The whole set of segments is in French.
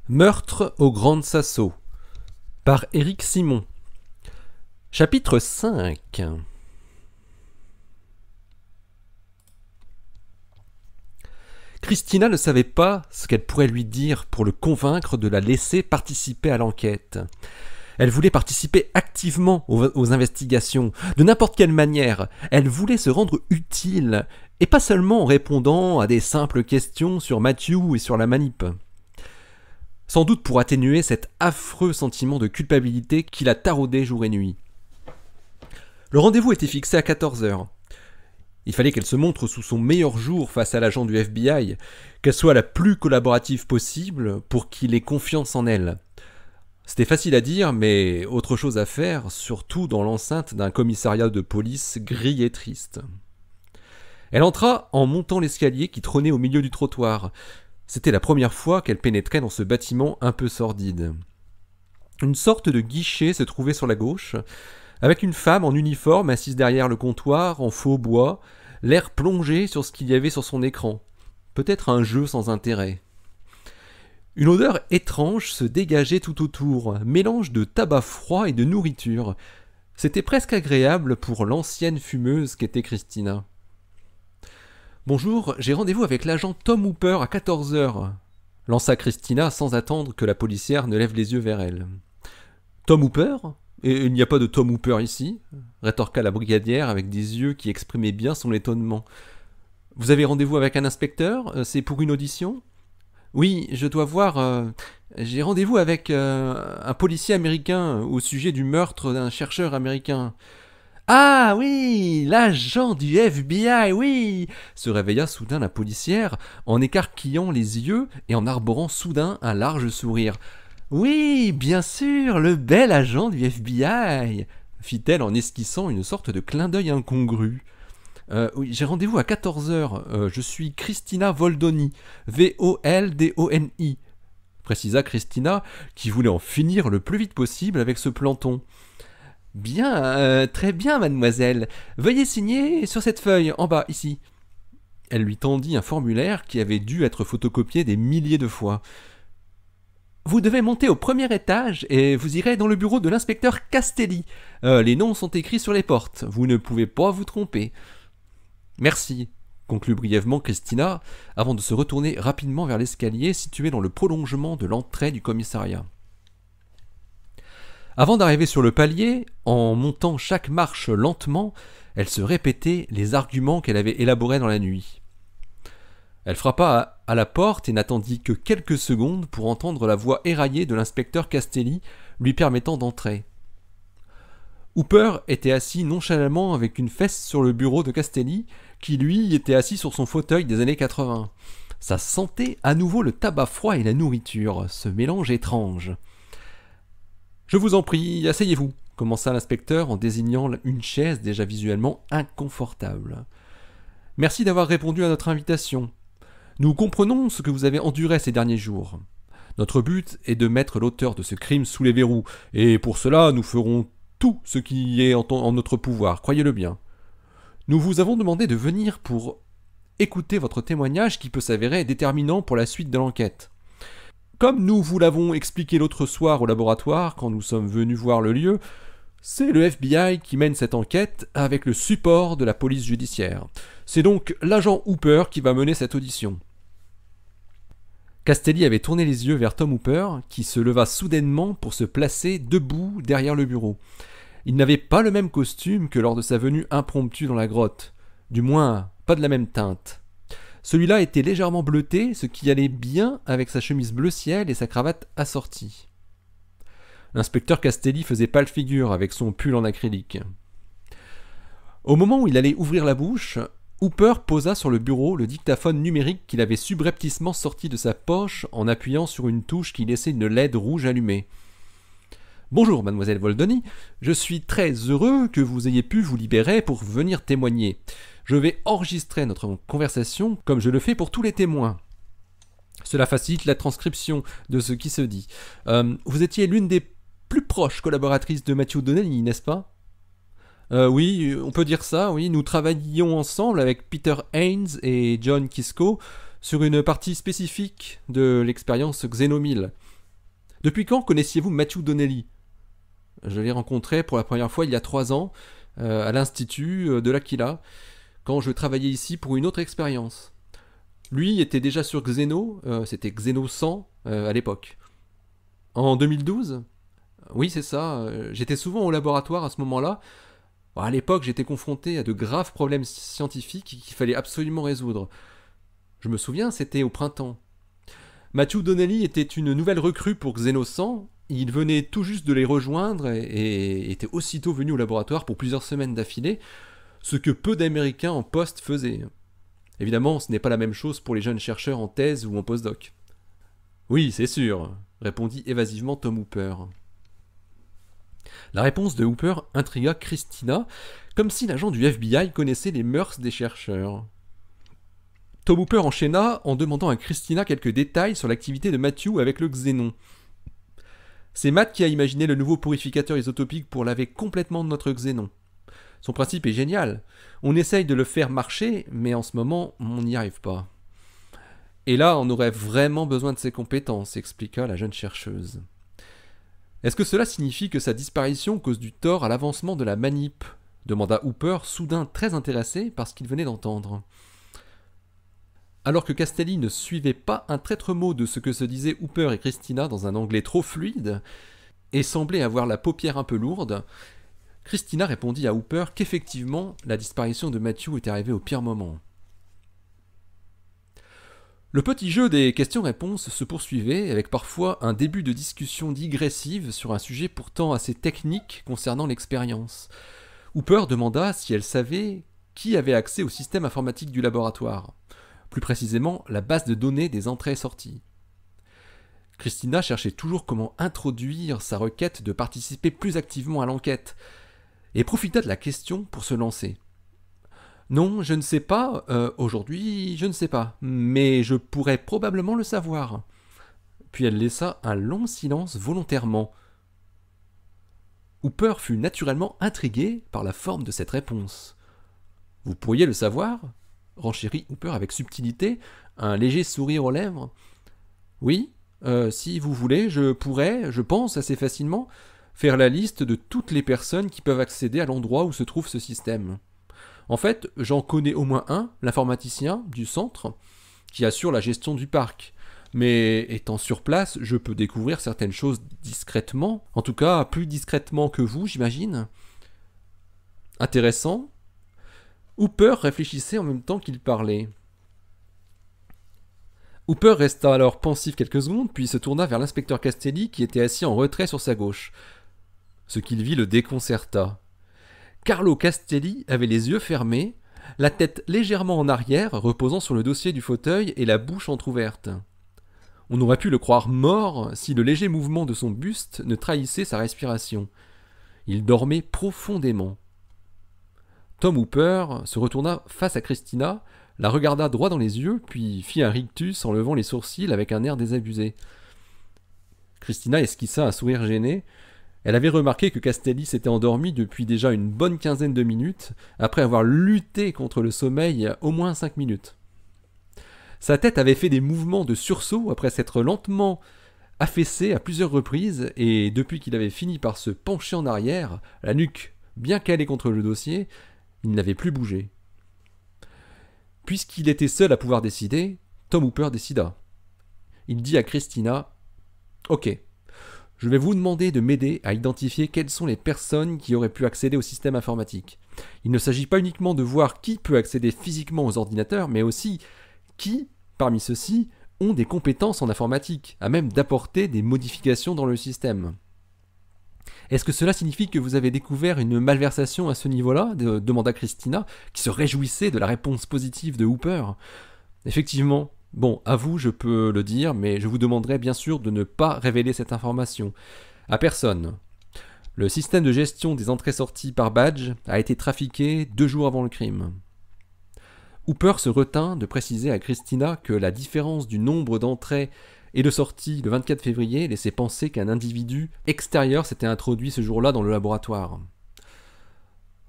Meurtre au Grand Sasso par Éric Simon. Chapitre 5. Christina ne savait pas ce qu'elle pourrait lui dire pour le convaincre de la laisser participer à l'enquête. Elle voulait participer activement aux investigations, de n'importe quelle manière. Elle voulait se rendre utile, et pas seulement en répondant à des simples questions sur Matthew et sur la manip. Sans doute pour atténuer cet affreux sentiment de culpabilité qui la taraudait jour et nuit. Le rendez-vous était fixé à 14h. Il fallait qu'elle se montre sous son meilleur jour face à l'agent du FBI, qu'elle soit la plus collaborative possible pour qu'il ait confiance en elle. C'était facile à dire, mais autre chose à faire, surtout dans l'enceinte d'un commissariat de police gris et triste. Elle entra en montant l'escalier qui trônait au milieu du trottoir. C'était la première fois qu'elle pénétrait dans ce bâtiment un peu sordide. Une sorte de guichet se trouvait sur la gauche, avec une femme en uniforme assise derrière le comptoir en faux bois, l'air plongé sur ce qu'il y avait sur son écran. Peut-être un jeu sans intérêt. Une odeur étrange se dégageait tout autour, mélange de tabac froid et de nourriture. C'était presque agréable pour l'ancienne fumeuse qu'était Christina. « Bonjour, j'ai rendez-vous avec l'agent Tom Hooper à 14h, lança Christina sans attendre que la policière ne lève les yeux vers elle. « Tom Hooper ? Et il n'y a pas de Tom Hooper ici ?» rétorqua la brigadière avec des yeux qui exprimaient bien son étonnement. « Vous avez rendez-vous avec un inspecteur ? C'est pour une audition ? » ?»« Oui, je dois voir... j'ai rendez-vous avec un policier américain au sujet du meurtre d'un chercheur américain. »« Ah oui, l'agent du FBI, oui !» se réveilla soudain la policière en écarquillant les yeux et en arborant soudain un large sourire. « Oui, bien sûr, le bel agent du FBI !» fit-elle en esquissant une sorte de clin d'œil incongru. Oui, j'ai rendez-vous à 14h. Je suis Christina Voldoni, Voldoni, précisa Christina, qui voulait en finir le plus vite possible avec ce planton. Bien, très bien, mademoiselle. Veuillez signer sur cette feuille, en bas, ici. Elle lui tendit un formulaire qui avait dû être photocopié des milliers de fois. Vous devez monter au premier étage et vous irez dans le bureau de l'inspecteur Castelli. Les noms sont écrits sur les portes. Vous ne pouvez pas vous tromper. Merci, conclut brièvement Christina, avant de se retourner rapidement vers l'escalier situé dans le prolongement de l'entrée du commissariat. Avant d'arriver sur le palier, en montant chaque marche lentement, elle se répétait les arguments qu'elle avait élaborés dans la nuit. Elle frappa à la porte et n'attendit que quelques secondes pour entendre la voix éraillée de l'inspecteur Castelli lui permettant d'entrer. Hooper était assis nonchalamment avec une fesse sur le bureau de Castelli, qui lui était assis sur son fauteuil des années 80. Ça sentait à nouveau le tabac froid et la nourriture, ce mélange étrange. « Je vous en prie, asseyez-vous », commença l'inspecteur en désignant une chaise déjà visuellement inconfortable. « Merci d'avoir répondu à notre invitation. Nous comprenons ce que vous avez enduré ces derniers jours. Notre but est de mettre l'auteur de ce crime sous les verrous, et pour cela nous ferons tout ce qui est en notre pouvoir, croyez-le bien. Nous vous avons demandé de venir pour écouter votre témoignage qui peut s'avérer déterminant pour la suite de l'enquête. Comme nous vous l'avons expliqué l'autre soir au laboratoire quand nous sommes venus voir le lieu, c'est le FBI qui mène cette enquête avec le support de la police judiciaire. C'est donc l'agent Hooper qui va mener cette audition. » Castelli avait tourné les yeux vers Tom Hooper, qui se leva soudainement pour se placer debout derrière le bureau. Il n'avait pas le même costume que lors de sa venue impromptue dans la grotte, du moins pas de la même teinte. Celui-là était légèrement bleuté, ce qui allait bien avec sa chemise bleu ciel et sa cravate assortie. L'inspecteur Castelli faisait pâle figure avec son pull en acrylique. Au moment où il allait ouvrir la bouche, Hooper posa sur le bureau le dictaphone numérique qu'il avait subrepticement sorti de sa poche en appuyant sur une touche qui laissait une LED rouge allumée. « Bonjour, mademoiselle Voldoni, je suis très heureux que vous ayez pu vous libérer pour venir témoigner. Je vais enregistrer notre conversation comme je le fais pour tous les témoins. Cela facilite la transcription de ce qui se dit. Vous étiez l'une des plus proches collaboratrices de Matthew Donnelly, n'est-ce pas ? Oui, on peut dire ça, oui. Nous travaillions ensemble avec Peter Haynes et John Kisco sur une partie spécifique de l'expérience Xenomil. Depuis quand connaissiez-vous Matthew Donnelly? Je l'ai rencontré pour la première fois il y a 3 ans, à l'Institut de l'Aquila, quand je travaillais ici pour une autre expérience. Lui était déjà sur Xeno, c'était Xeno 100 à l'époque. En 2012? Oui, c'est ça, j'étais souvent au laboratoire à ce moment-là. Bon, à l'époque, j'étais confronté à de graves problèmes scientifiques qu'il fallait absolument résoudre. Je me souviens, c'était au printemps. Matthew Donnelly était une nouvelle recrue pour Xeno 100. Il venait tout juste de les rejoindre et était aussitôt venu au laboratoire pour plusieurs semaines d'affilée, ce que peu d'Américains en poste faisaient. Évidemment, ce n'est pas la même chose pour les jeunes chercheurs en thèse ou en postdoc. Oui, c'est sûr, répondit évasivement Tom Hooper. La réponse de Hooper intrigua Christina, comme si l'agent du FBI connaissait les mœurs des chercheurs. Tom Hooper enchaîna en demandant à Christina quelques détails sur l'activité de Matthew avec le xénon. C'est Matt qui a imaginé le nouveau purificateur isotopique pour laver complètement notre xénon. Son principe est génial. On essaye de le faire marcher, mais en ce moment, on n'y arrive pas. Et là, on aurait vraiment besoin de ses compétences, expliqua la jeune chercheuse. Est-ce que cela signifie que sa disparition cause du tort à l'avancement de la manip? Demanda Hooper, soudain très intéressé par ce qu'il venait d'entendre. Alors que Castelli ne suivait pas un traître mot de ce que se disaient Hooper et Christina dans un anglais trop fluide, et semblait avoir la paupière un peu lourde, Christina répondit à Hooper qu'effectivement, la disparition de Matthew était arrivée au pire moment. Le petit jeu des questions-réponses se poursuivait, avec parfois un début de discussion digressive sur un sujet pourtant assez technique concernant l'expérience. Hooper demanda si elle savait qui avait accès au système informatique du laboratoire, plus précisément la base de données des entrées et sorties. Christina cherchait toujours comment introduire sa requête de participer plus activement à l'enquête, et profita de la question pour se lancer. Non, je ne sais pas, aujourd'hui je ne sais pas, mais je pourrais probablement le savoir. Puis elle laissa un long silence volontairement. Hooper fut naturellement intrigué par la forme de cette réponse. Vous pourriez le savoir? Renchérit Hooper avec subtilité, un léger sourire aux lèvres. Oui, si vous voulez, je pourrais, je pense assez facilement, faire la liste de toutes les personnes qui peuvent accéder à l'endroit où se trouve ce système. En fait, j'en connais au moins un, l'informaticien du centre, qui assure la gestion du parc. Mais étant sur place, je peux découvrir certaines choses discrètement, en tout cas plus discrètement que vous, j'imagine. Intéressant. Hooper réfléchissait en même temps qu'il parlait. Hooper resta alors pensif quelques secondes, puis se tourna vers l'inspecteur Castelli qui était assis en retrait sur sa gauche. Ce qu'il vit le déconcerta. Carlo Castelli avait les yeux fermés, la tête légèrement en arrière, reposant sur le dossier du fauteuil et la bouche entr'ouverte. On aurait pu le croire mort si le léger mouvement de son buste ne trahissait sa respiration. Il dormait profondément. Tom Hooper se retourna face à Christina, la regarda droit dans les yeux, puis fit un rictus en levant les sourcils avec un air désabusé. Christina esquissa un sourire gêné. Elle avait remarqué que Castelli s'était endormi depuis déjà une bonne quinzaine de minutes, après avoir lutté contre le sommeil au moins 5 minutes. Sa tête avait fait des mouvements de sursaut après s'être lentement affaissée à plusieurs reprises, et depuis qu'il avait fini par se pencher en arrière, la nuque bien calée contre le dossier, il n'avait plus bougé. Puisqu'il était seul à pouvoir décider, Tom Hooper décida. Il dit à Christina « Ok, je vais vous demander de m'aider à identifier quelles sont les personnes qui auraient pu accéder au système informatique. Il ne s'agit pas uniquement de voir qui peut accéder physiquement aux ordinateurs, mais aussi qui, parmi ceux-ci, ont des compétences en informatique, à même d'apporter des modifications dans le système. Est-ce que cela signifie que vous avez découvert une malversation à ce niveau-là » demanda Christina, qui se réjouissait de la réponse positive de Hooper. Effectivement. Bon, à vous, je peux le dire, mais je vous demanderai bien sûr de ne pas révéler cette information. À personne. Le système de gestion des entrées-sorties par badge a été trafiqué 2 jours avant le crime. Hooper se retint de préciser à Christina que la différence du nombre d'entrées et de sorties le 24 février laissait penser qu'un individu extérieur s'était introduit ce jour-là dans le laboratoire.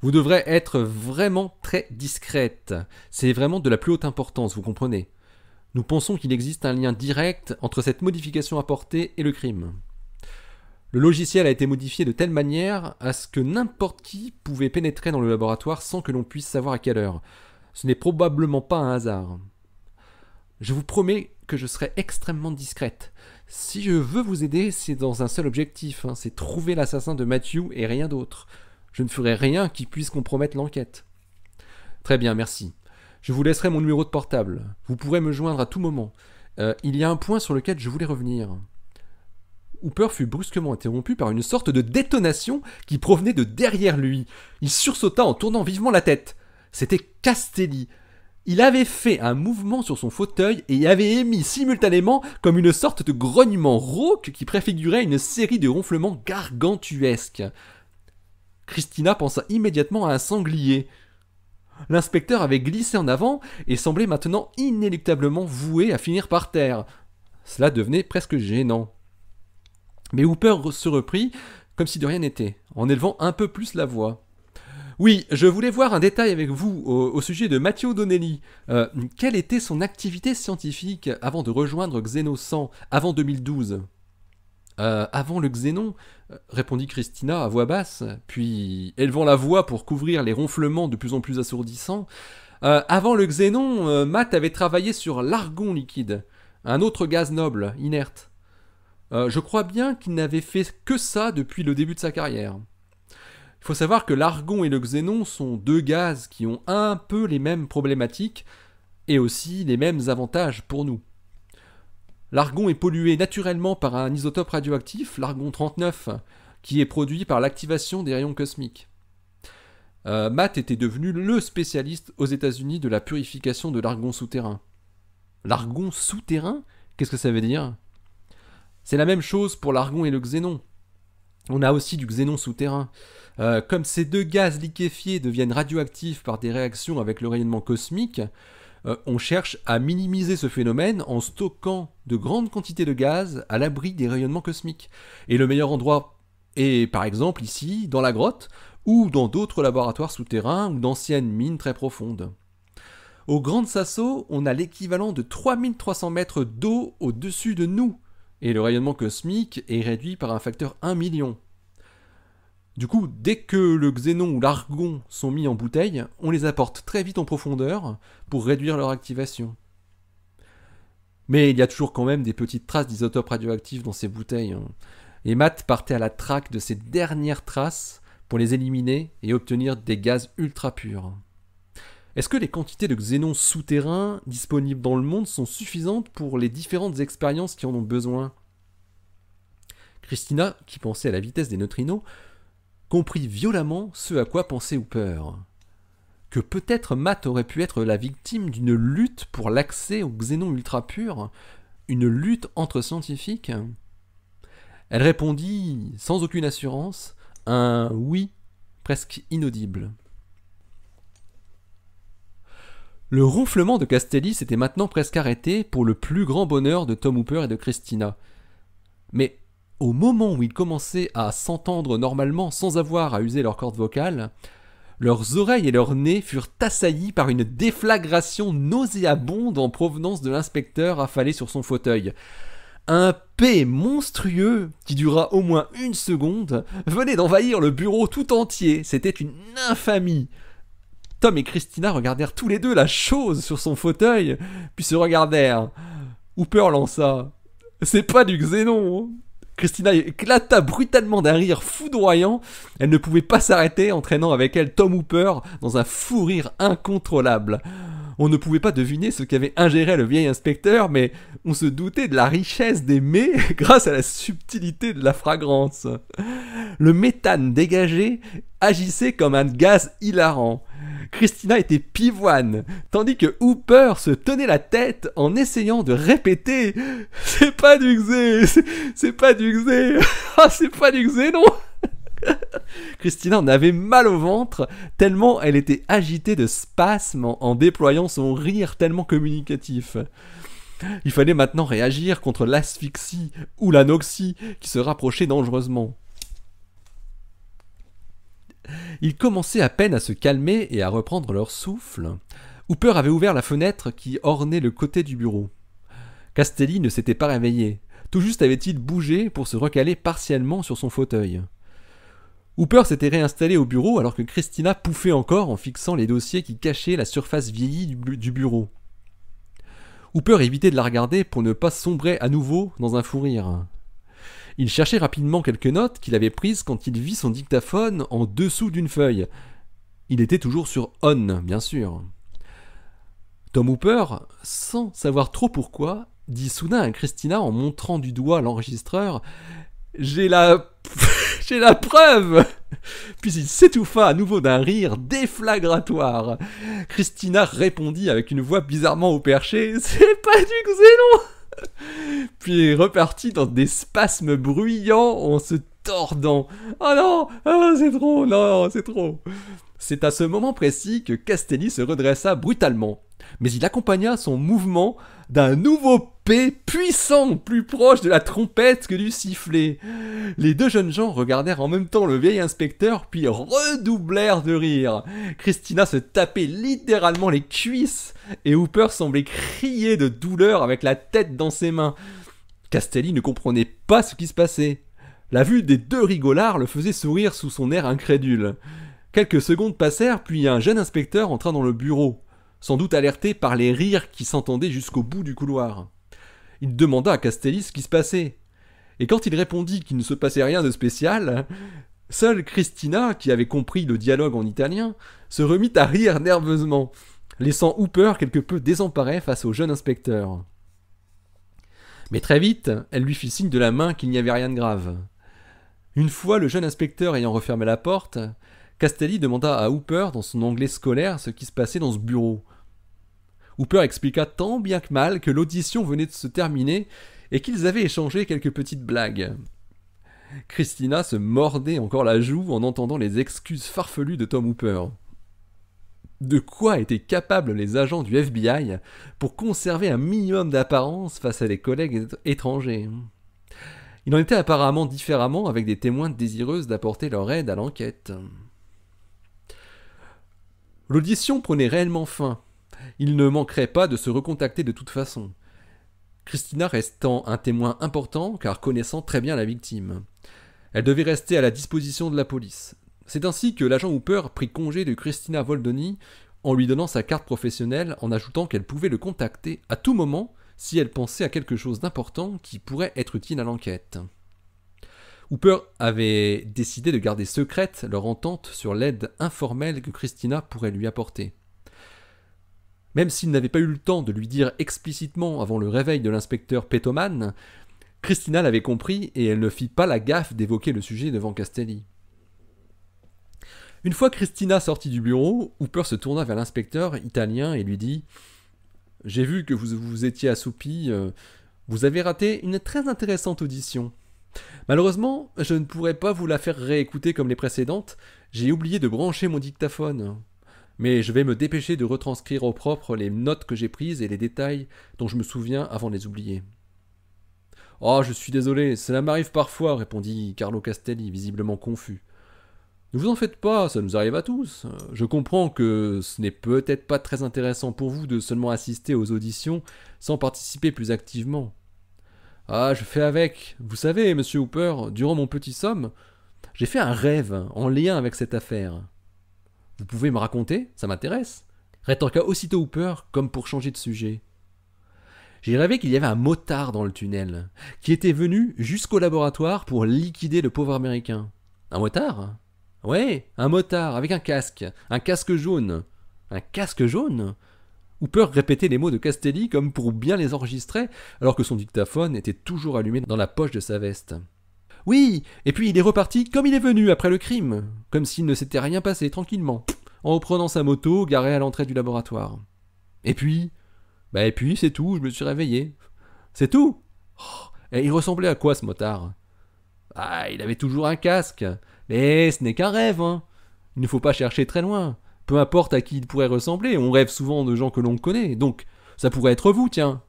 Vous devrez être vraiment très discrète. C'est vraiment de la plus haute importance, vous comprenez. Nous pensons qu'il existe un lien direct entre cette modification apportée et le crime. Le logiciel a été modifié de telle manière à ce que n'importe qui pouvait pénétrer dans le laboratoire sans que l'on puisse savoir à quelle heure. Ce n'est probablement pas un hasard. Je vous promets que je serai extrêmement discrète. Si je veux vous aider, c'est dans un seul objectif, c'est trouver l'assassin de Matthew et rien d'autre. Je ne ferai rien qui puisse compromettre l'enquête. Très bien, merci. Je vous laisserai mon numéro de portable. Vous pourrez me joindre à tout moment. Il y a un point sur lequel je voulais revenir. Hooper fut brusquement interrompu par une sorte de détonation qui provenait de derrière lui. Il sursauta en tournant vivement la tête. C'était Castelli. Il avait fait un mouvement sur son fauteuil et avait émis simultanément comme une sorte de grognement rauque qui préfigurait une série de ronflements gargantuesques. Christina pensa immédiatement à un sanglier. L'inspecteur avait glissé en avant et semblait maintenant inéluctablement voué à finir par terre. Cela devenait presque gênant. Mais Hooper se reprit comme si de rien n'était, en élevant un peu plus la voix. « Oui, je voulais voir un détail avec vous au sujet de Matthew Donnelly. Quelle était son activité scientifique avant de rejoindre Xeno 100, avant 2012 ?»« Avant le Xénon, répondit Christina à voix basse, puis élevant la voix pour couvrir les ronflements de plus en plus assourdissants. Avant le Xénon, Matt avait travaillé sur l'argon liquide, un autre gaz noble, inerte. Je crois bien qu'il n'avait fait que ça depuis le début de sa carrière. Il faut savoir que l'argon et le xénon sont deux gaz qui ont un peu les mêmes problématiques et aussi les mêmes avantages pour nous. L'argon est pollué naturellement par un isotope radioactif, l'argon 39, qui est produit par l'activation des rayons cosmiques. Matt était devenu le spécialiste aux États-Unis de la purification de l'argon souterrain. L'argon souterrain ? Qu'est-ce que ça veut dire ? C'est la même chose pour l'argon et le xénon. On a aussi du xénon souterrain. Comme ces deux gaz liquéfiés deviennent radioactifs par des réactions avec le rayonnement cosmique, on cherche à minimiser ce phénomène en stockant de grandes quantités de gaz à l'abri des rayonnements cosmiques. Et le meilleur endroit est par exemple ici, dans la grotte, ou dans d'autres laboratoires souterrains ou d'anciennes mines très profondes. Au Grand Sasso, on a l'équivalent de 3300 mètres d'eau au-dessus de nous, et le rayonnement cosmique est réduit par un facteur 1 million. Du coup, dès que le xénon ou l'argon sont mis en bouteille, on les apporte très vite en profondeur pour réduire leur activation. Mais il y a toujours quand même des petites traces d'isotopes radioactifs dans ces bouteilles. Et Matt partait à la traque de ces dernières traces pour les éliminer et obtenir des gaz ultra purs. Est-ce que les quantités de xénon souterrain disponibles dans le monde sont suffisantes pour les différentes expériences qui en ont besoin ? Christina, qui pensait à la vitesse des neutrinos, comprit violemment ce à quoi pensait Hooper. Que peut-être Matt aurait pu être la victime d'une lutte pour l'accès au xénon ultra pur, une lutte entre scientifiques. Elle répondit, sans aucune assurance, un oui presque inaudible. Le ronflement de Castelli s'était maintenant presque arrêté pour le plus grand bonheur de Tom Hooper et de Christina. Mais au moment où ils commençaient à s'entendre normalement sans avoir à user leurs cordes vocales, leurs oreilles et leurs nez furent assaillis par une déflagration nauséabonde en provenance de l'inspecteur affalé sur son fauteuil. Un P monstrueux, qui dura au moins 1 seconde, venait d'envahir le bureau tout entier. C'était une infamie. Tom et Christina regardèrent tous les deux la chose sur son fauteuil, puis se regardèrent. Hooper lança « C'est pas du xénon !» Christina éclata brutalement d'un rire foudroyant. Elle ne pouvait pas s'arrêter, entraînant avec elle Tom Hooper dans un fou rire incontrôlable. On ne pouvait pas deviner ce qu'avait ingéré le vieil inspecteur, mais on se doutait de la richesse des mets grâce à la subtilité de la fragrance. Le méthane dégagé agissait comme un gaz hilarant. Christina était pivoine, tandis que Hooper se tenait la tête en essayant de répéter « C'est pas du xé, c'est pas du xé, ah c'est pas du xénon !» Christina en avait mal au ventre, tellement elle était agitée de spasmes en déployant son rire tellement communicatif. Il fallait maintenant réagir contre l'asphyxie ou l'anoxie qui se rapprochait dangereusement. Ils commençaient à peine à se calmer et à reprendre leur souffle. Hooper avait ouvert la fenêtre qui ornait le côté du bureau. Castelli ne s'était pas réveillé. Tout juste avait-il bougé pour se recaler partiellement sur son fauteuil. Hooper s'était réinstallé au bureau alors que Christina pouffait encore en fixant les dossiers qui cachaient la surface vieillie du bureau. Hooper évitait de la regarder pour ne pas sombrer à nouveau dans un fou rire. Il cherchait rapidement quelques notes qu'il avait prises quand il vit son dictaphone en dessous d'une feuille. Il était toujours sur on, bien sûr. Tom Hooper, sans savoir trop pourquoi, dit soudain à Christina en montrant du doigt l'enregistreur « J'ai la... j'ai la preuve !» Puis il s'étouffa à nouveau d'un rire déflagratoire. Christina répondit avec une voix bizarrement au perché « C'est pas du xénon !» Puis repartit dans des spasmes bruyants en se tordant. « Oh non, oh, c'est trop, non, c'est trop !» C'est à ce moment précis que Castelli se redressa brutalement, mais il accompagna son mouvement d'un nouveau P puissant, plus proche de la trompette que du sifflet. Les deux jeunes gens regardèrent en même temps le vieil inspecteur, puis redoublèrent de rire. Christina se tapait littéralement les cuisses, et Hooper semblait crier de douleur avec la tête dans ses mains. Castelli ne comprenait pas ce qui se passait. La vue des deux rigolards le faisait sourire sous son air incrédule. Quelques secondes passèrent, puis un jeune inspecteur entra dans le bureau, sans doute alerté par les rires qui s'entendaient jusqu'au bout du couloir. Il demanda à Castelli ce qui se passait, et quand il répondit qu'il ne se passait rien de spécial, seule Christina, qui avait compris le dialogue en italien, se remit à rire nerveusement, laissant Hooper quelque peu désemparé face au jeune inspecteur. Mais très vite, elle lui fit signe de la main qu'il n'y avait rien de grave. Une fois le jeune inspecteur ayant refermé la porte, Castelli demanda à Hooper, dans son anglais scolaire, ce qui se passait dans ce bureau. Hooper expliqua tant bien que mal que l'audition venait de se terminer et qu'ils avaient échangé quelques petites blagues. Christina se mordait encore la joue en entendant les excuses farfelues de Tom Hooper. De quoi étaient capables les agents du FBI pour conserver un minimum d'apparence face à des collègues étrangers ? Il en était apparemment différemment avec des témoins désireuses d'apporter leur aide à l'enquête. L'audition prenait réellement fin. Il ne manquerait pas de se recontacter de toute façon. Christina restant un témoin important car connaissant très bien la victime. Elle devait rester à la disposition de la police. C'est ainsi que l'agent Hooper prit congé de Christina Voldoni en lui donnant sa carte professionnelle en ajoutant qu'elle pouvait le contacter à tout moment si elle pensait à quelque chose d'important qui pourrait être utile à l'enquête. Hooper avait décidé de garder secrète leur entente sur l'aide informelle que Christina pourrait lui apporter. Même s'il n'avait pas eu le temps de lui dire explicitement avant le réveil de l'inspecteur Petoman, Christina l'avait compris et elle ne fit pas la gaffe d'évoquer le sujet devant Castelli. Une fois Christina sortie du bureau, Hooper se tourna vers l'inspecteur italien et lui dit « J'ai vu que vous vous étiez assoupi, vous avez raté une très intéressante audition. Malheureusement, je ne pourrai pas vous la faire réécouter comme les précédentes, j'ai oublié de brancher mon dictaphone. Mais je vais me dépêcher de retranscrire au propre les notes que j'ai prises et les détails dont je me souviens avant de les oublier. »« Oh, je suis désolé, cela m'arrive parfois, répondit Carlo Castelli, visiblement confus. Ne vous en faites pas, ça nous arrive à tous. Je comprends que ce n'est peut-être pas très intéressant pour vous de seulement assister aux auditions sans participer plus activement. Ah, je fais avec. Vous savez, monsieur Hooper, durant mon petit somme, j'ai fait un rêve en lien avec cette affaire. Vous pouvez me raconter? Ça m'intéresse. Rétorqua aussitôt Hooper, comme pour changer de sujet. J'ai rêvé qu'il y avait un motard dans le tunnel, qui était venu jusqu'au laboratoire pour liquider le pauvre Américain. Un motard? Ouais, un motard, avec un casque jaune. Un casque jaune? Hooper répétait les mots de Castelli comme pour bien les enregistrer, alors que son dictaphone était toujours allumé dans la poche de sa veste. Oui, et puis il est reparti comme il est venu après le crime, comme s'il ne s'était rien passé tranquillement, en reprenant sa moto garée à l'entrée du laboratoire. Et puis c'est tout, je me suis réveillé. C'est tout. Et il ressemblait à quoi ce motard? Ah, il avait toujours un casque. Mais ce n'est qu'un rêve, hein. Il ne faut pas chercher très loin. Peu importe à qui il pourrait ressembler, on rêve souvent de gens que l'on connaît, donc ça pourrait être vous, tiens.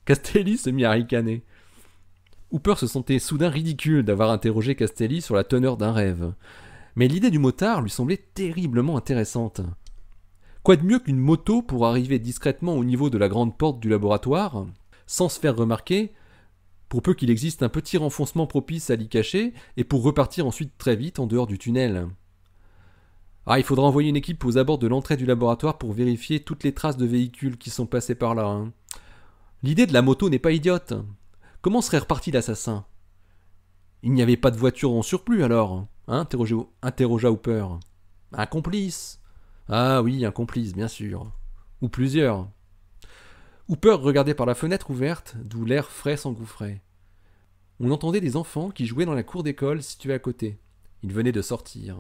Castelli se mit à ricaner. Hooper se sentait soudain ridicule d'avoir interrogé Castelli sur la teneur d'un rêve. Mais l'idée du motard lui semblait terriblement intéressante. Quoi de mieux qu'une moto pour arriver discrètement au niveau de la grande porte du laboratoire, sans se faire remarquer, pour peu qu'il existe un petit renfoncement propice à l'y cacher, et pour repartir ensuite très vite en dehors du tunnel. Ah, il faudra envoyer une équipe aux abords de l'entrée du laboratoire pour vérifier toutes les traces de véhicules qui sont passés par là. Hein. L'idée de la moto n'est pas idiote. Comment serait reparti l'assassin? Il n'y avait pas de voiture en surplus alors, hein, interrogea Hooper. Un complice. Ah oui, un complice, bien sûr. Ou plusieurs. Hooper regardait par la fenêtre ouverte, d'où l'air frais s'engouffrait. On entendait des enfants qui jouaient dans la cour d'école située à côté. Ils venaient de sortir.